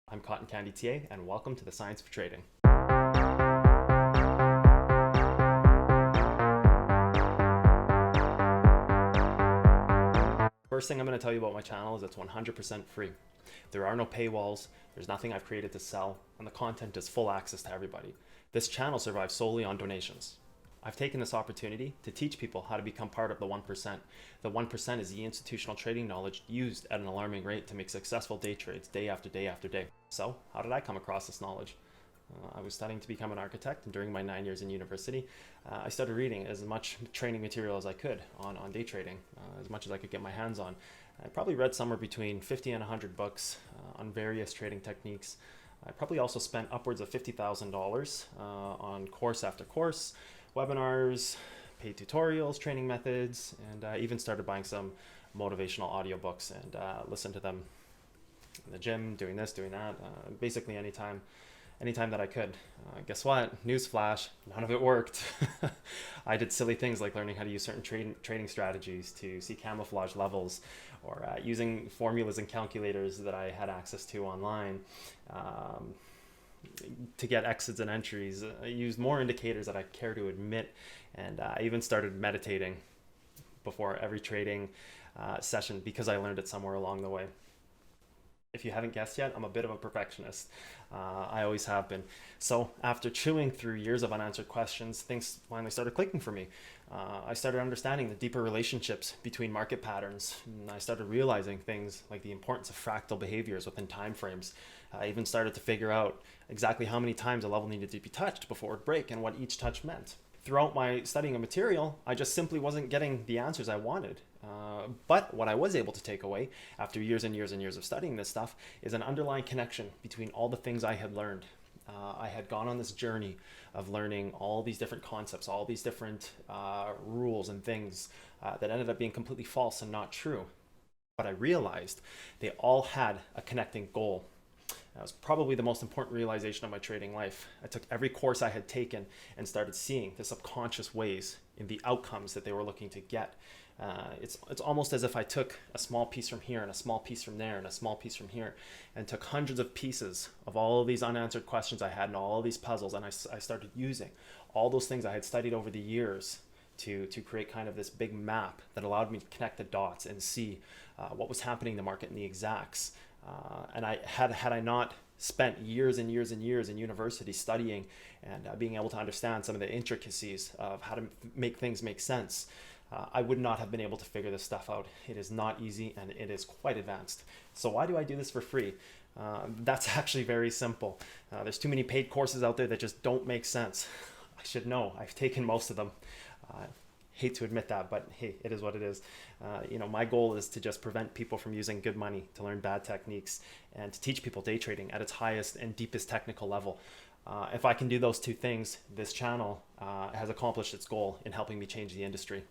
I'm Cotton Candy TA, and welcome to the Science of Trading. First thing I'm going to tell you about my channel is it's 100% free. There are no paywalls, there's nothing I've created to sell, and the content is full access to everybody. This channel survives solely on donations. I've taken this opportunity to teach people how to become part of the 1%. The 1% is the institutional trading knowledge used at an alarming rate to make successful day trades day after day after day. So, how did I come across this knowledge? I was studying to become an architect, and during my 9 years in university, I started reading as much training material as I could on day trading, as much as I could get my hands on. I probably read somewhere between 50 and 100 books on various trading techniques. I probably also spent upwards of $50,000 on course after course, webinars, paid tutorials, training methods, and I even started buying some motivational audiobooks and listened to them in the gym, doing this, doing that, basically anytime that I could. Guess what? Newsflash, none of it worked. I did silly things like learning how to use certain trading strategies to see camouflage levels, or using formulas and calculators that I had access to online to get exits and entries. I used more indicators than I care to admit, and I even started meditating before every trading session because I learned it somewhere along the way. If you haven't guessed yet, I'm a bit of a perfectionist. I always have been. So after chewing through years of unanswered questions, things finally started clicking for me. I started understanding the deeper relationships between market patterns. And I started realizing things like the importance of fractal behaviors within time frames. I even started to figure out exactly how many times a level needed to be touched before it break and what each touch meant. Throughout my studying of material, I just simply wasn't getting the answers I wanted. But what I was able to take away after years and years and years of studying this stuff is an underlying connection between all the things I had learned. I had gone on this journey of learning all these different concepts, all these different rules and things that ended up being completely false and not true. But I realized they all had a connecting goal. That was probably the most important realization of my trading life. I took every course I had taken and started seeing the subconscious ways in the outcomes that they were looking to get. It's almost as if I took a small piece from here and a small piece from there and a small piece from here, and took hundreds of pieces of all of these unanswered questions I had and all of these puzzles, and I started using all those things I had studied over the years to create kind of this big map that allowed me to connect the dots and see what was happening in the market in the exacts. And had I not spent years and years and years in university studying and being able to understand some of the intricacies of how to make things make sense, I would not have been able to figure this stuff out. It is not easy, and it is quite advanced. So why do I do this for free? That's actually very simple. There's too many paid courses out there that just don't make sense. I should know. I've taken most of them. Hate to admit that, but hey, it is what it is. My goal is to just prevent people from using good money to learn bad techniques, and to teach people day trading at its highest and deepest technical level. If I can do those two things, this channel has accomplished its goal in helping me change the industry.